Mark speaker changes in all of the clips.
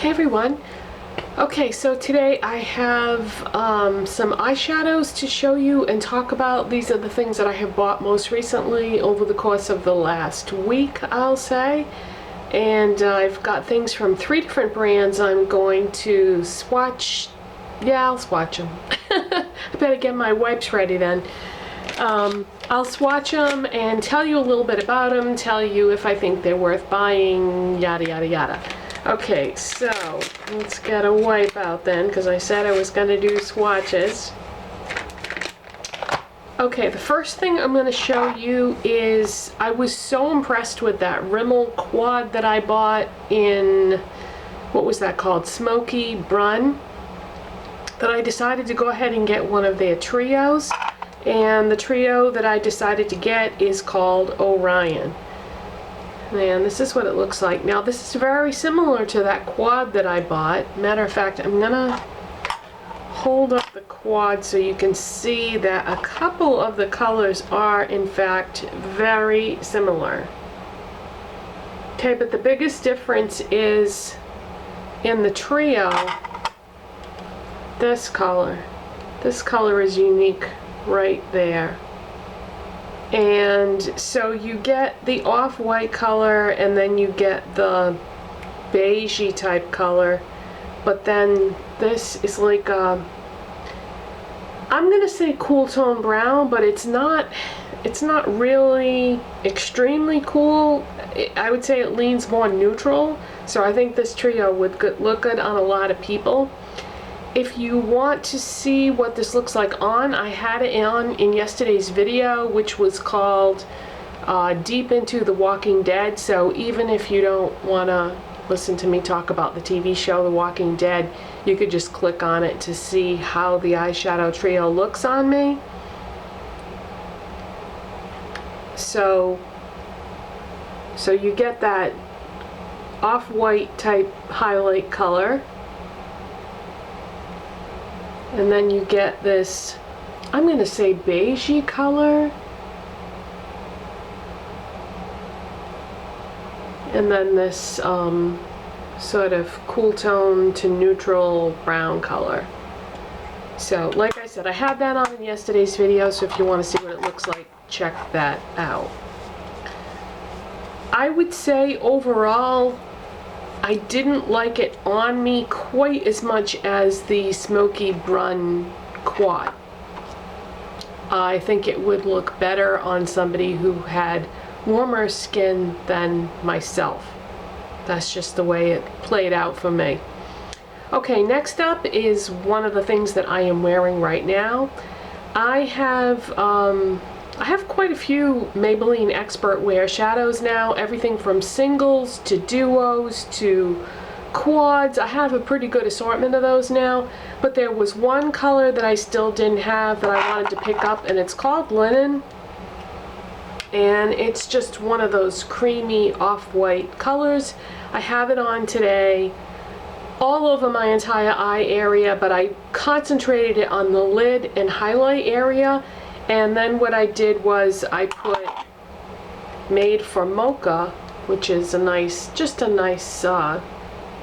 Speaker 1: Hey everyone. Okay, so today I have some eyeshadows to show you and talk about. These are the things that I have bought most recently over the course of the last week, I'll say. And I've got things from 3 different brands. I'm going to swatch. Yeah, I'll swatch them. I better get my wipes ready then. I'll swatch them and tell you a little bit about them, tell you if I think they're worth buying, yada yada yada. Okay, so let's get a wipe out then, because I said I was going to do swatches. Okay, the first thing I'm going to show you is I was so impressed with that Rimmel quad that I bought in, what was that called? Smoky Bonne, that I decided to go ahead and get one of their trios. And the trio that I decided to get is called Orion. And this is what it looks like. Now this is very similar to that quad that I bought. Matter of fact, I'm gonna hold up the quad so you can see that a couple of the colors are in fact very similar. Okay, but the biggest difference is in the trio, this color. This color is unique right there. And so you get the off-white color and then you get the beigey type color, but then this is like a, I'm gonna say cool tone brown, but it's not really extremely cool. I would say it leans more neutral, so I think this trio would look good on a lot of people. If you want to see what this looks like on, I had it on in yesterday's video, which was called Deep Into the Walking Dead. So even if you don't want to listen to me talk about the TV show The Walking Dead, you could just click on it to see how the eyeshadow trio looks on me. So you get that off-white type highlight color. And then you get this, I'm going to say beigey color. And then this sort of cool tone to neutral brown color. So like I said, I had that on in yesterday's video, so if you want to see what it looks like, check that out. I would say overall, I didn't like it on me quite as much as the Smoky Bonne quad. I think it would look better on somebody who had warmer skin than myself. That's just the way it played out for me. Okay, next up is one of the things that I am wearing right now. I have quite a few Maybelline ExpertWear shadows now, everything from singles to duos to quads. I have a pretty good assortment of those now, but there was one color that I still didn't have that I wanted to pick up, and it's called Linen, and it's just one of those creamy off-white colors. I have it on today all over my entire eye area, but I concentrated it on the lid and highlight area. And then what I did was I put Made for Mocha, which is a nice, just a nice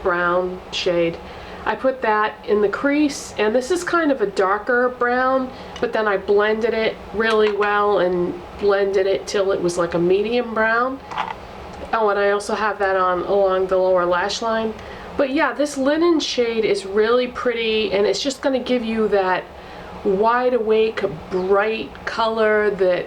Speaker 1: brown shade. I put that in the crease, and this is kind of a darker brown, but then I blended it really well and blended it till it was like a medium brown. Oh, and I also have that on along the lower lash line. But yeah, this linen shade is really pretty, and it's just going to give you that wide awake bright color that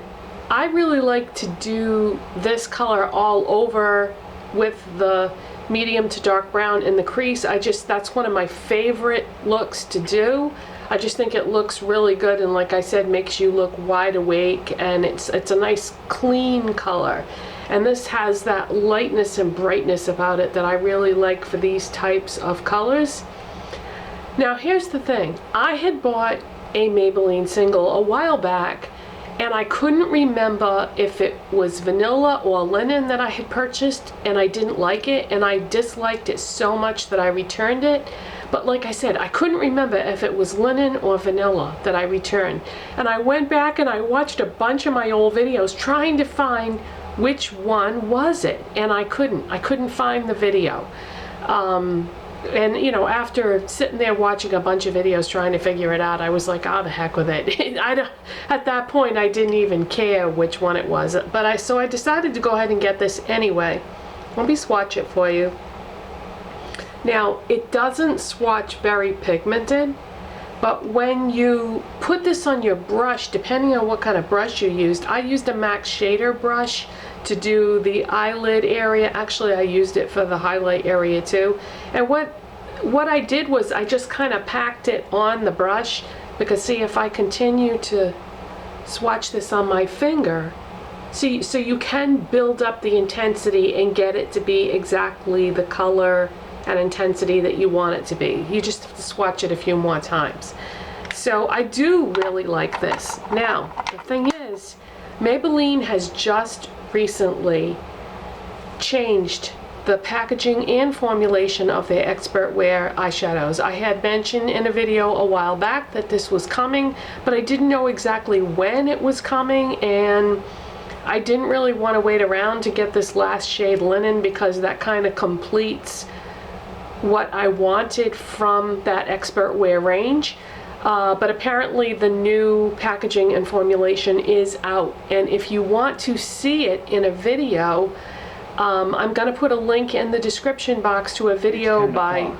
Speaker 1: I really like to do. This color all over with the medium to dark brown in the crease. That's one of my favorite looks to do. I just think it looks really good, and like I said, makes you look wide awake, and it's a nice clean color. And this has that lightness and brightness about it that I really like for these types of colors. Now here's the thing, I had bought a Maybelline single a while back, and I couldn't remember if it was vanilla or linen that I had purchased, and I didn't like it, and I disliked it so much that I returned it. But like I said, I couldn't remember if it was linen or vanilla that I returned. And I went back and I watched a bunch of my old videos trying to find which one was it, and I couldn't find the video. And you know, after sitting there watching a bunch of videos trying to figure it out, I was like, oh, the heck with it. At that point, I didn't even care which one it was. But so I decided to go ahead and get this anyway. Let me swatch it for you. Now, it doesn't swatch very pigmented, but when you put this on your brush, depending on what kind of brush you used, I used a MAC shader brush to do the eyelid area. Actually, I used it for the highlight area too. And what I did was I just kind of packed it on the brush, because see, if I continue to swatch this on my finger, see, so you can build up the intensity and get it to be exactly the color and intensity that you want it to be. You just have to swatch it a few more times. So I do really like this. Now, the thing is, Maybelline has just recently changed the packaging and formulation of their ExpertWear eyeshadows. I had mentioned in a video a while back that this was coming, but I didn't know exactly when it was coming, and I didn't really want to wait around to get this last shade Linen, because that kind of completes what I wanted from that ExpertWear range. But apparently the new packaging and formulation is out, and if you want to see it in a video, I'm going to put a link in the description box to a video by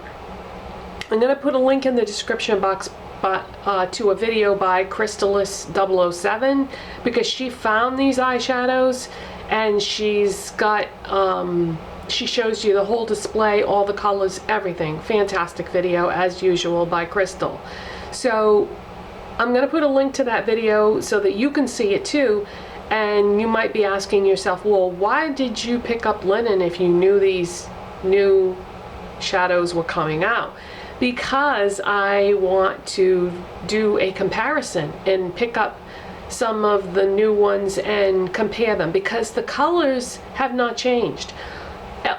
Speaker 1: to a video by Crystallis007, because she found these eyeshadows, and she's got she shows you the whole display, all the colors, everything. Fantastic video as usual by Crystal. So I'm going to put a link to that video so that you can see it too. And you might be asking yourself, well, why did you pick up Linen if you knew these new shadows were coming out? Because I want to do a comparison and pick up some of the new ones and compare them, because the colors have not changed.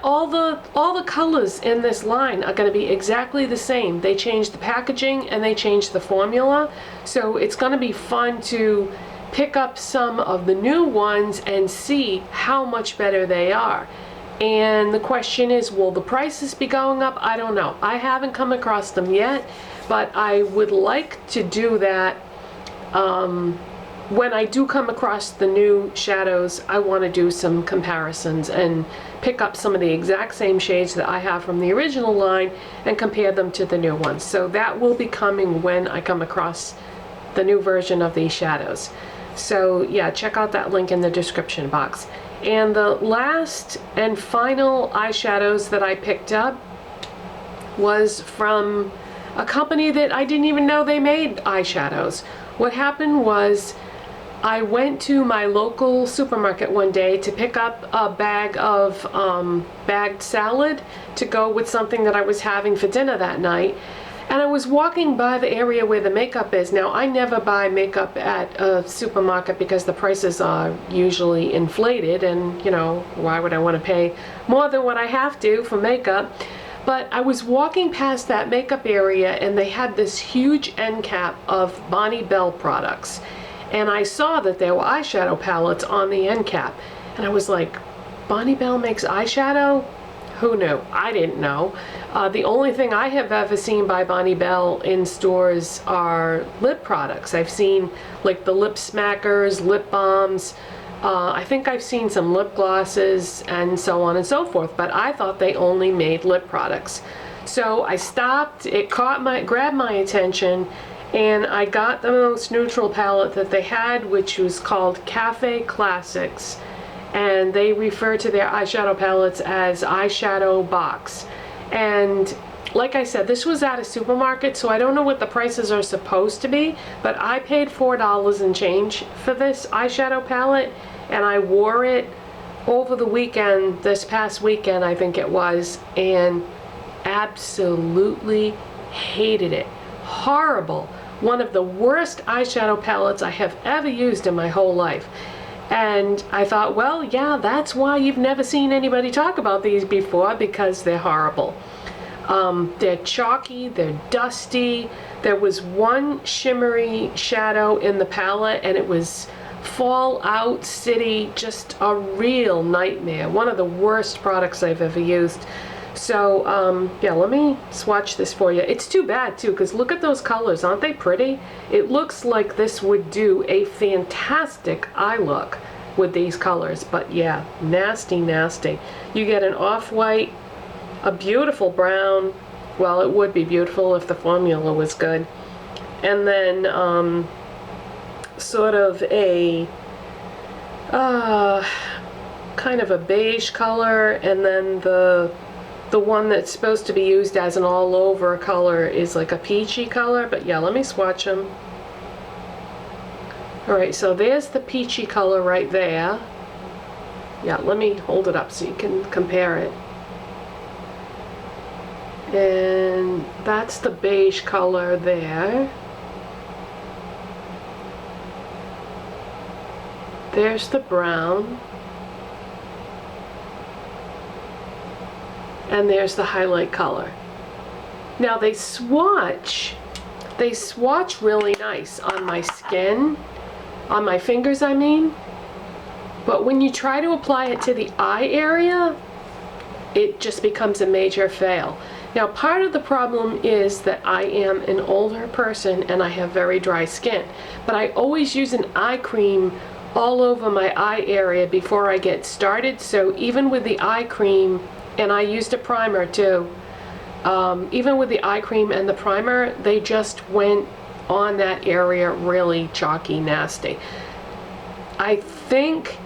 Speaker 1: All the colors in this line are going to be exactly the same. They changed the packaging and they changed the formula. So it's going to be fun to pick up some of the new ones and see how much better they are. And the question is, will the prices be going up? I don't know. I haven't come across them yet, but I would like to do that. When I do come across the new shadows, I want to do some comparisons and pick up some of the exact same shades that I have from the original line and compare them to the new ones. So that will be coming when I come across the new version of these shadows. So yeah, check out that link in the description box. And the last and final eyeshadows that I picked up was from a company that I didn't even know they made eyeshadows. What happened was, I went to my local supermarket one day to pick up a bag of bagged salad to go with something that I was having for dinner that night. And I was walking by the area where the makeup is. Now, I never buy makeup at a supermarket because the prices are usually inflated, and you know, why would I want to pay more than what I have to for makeup? But I was walking past that makeup area and they had this huge end cap of Bonne Bell products. And I saw that there were eyeshadow palettes on the end cap. And I was like, Bonne Bell makes eyeshadow? Who knew? I didn't know. The only thing I have ever seen by Bonne Bell in stores are lip products. I've seen like the lip smackers, lip balms. I think I've seen some lip glosses and so on and so forth, but I thought they only made lip products. So I stopped, it grabbed my attention, and I got the most neutral palette that they had, which was called Cafe Classics. And they refer to their eyeshadow palettes as eyeshadow box. And like I said, this was at a supermarket, so I don't know what the prices are supposed to be, but I paid $4 and change for this eyeshadow palette, and I wore it over the weekend, this past weekend I think it was, and absolutely hated it. Horrible. One of the worst eyeshadow palettes I have ever used in my whole life. And I thought, well, yeah, that's why you've never seen anybody talk about these before, because they're horrible. They're chalky, they're dusty. There was one shimmery shadow in the palette, and it was Fallout City, just a real nightmare. One of the worst products I've ever used. So yeah, let me swatch this for you. It's too bad too, because look at those colors, aren't they pretty? It looks like this would do a fantastic eye look with these colors, but yeah, nasty, nasty. You get an off-white, a beautiful brown. Well, it would be beautiful if the formula was good. And then sort of a kind of a beige color, and then the one that's supposed to be used as an all-over color is like a peachy color. But yeah, let me swatch them. Alright, so there's the peachy color right there. Yeah, let me hold it up so you can compare it. And that's the beige color there. There's the brown. And there's the highlight color. Now they swatch really nice on my skin, on my fingers I mean, but when you try to apply it to the eye area, it just becomes a major fail. Now part of the problem is that I am an older person and I have very dry skin, but I always use an eye cream all over my eye area before I get started. So even with the eye cream, and I used a primer too, even with the eye cream and the primer, they just went on that area really chalky nasty. I think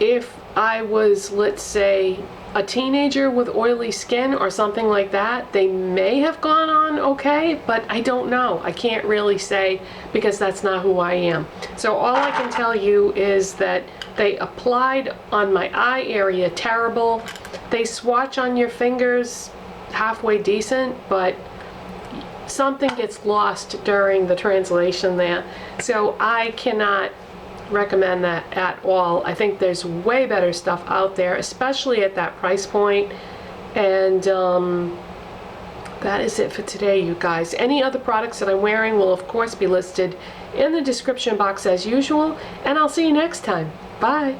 Speaker 1: if I was, let's say, a teenager with oily skin or something like that, they may have gone on okay, but I don't know. I can't really say because that's not who I am. So all I can tell you is that they applied on my eye area terrible. They swatch on your fingers halfway decent, but something gets lost during the translation there. So I cannot recommend that at all. I think there's way better stuff out there, especially at that price point. And that is it for today, you guys. Any other products that I'm wearing will of course be listed in the description box as usual, and I'll see you next time. Bye.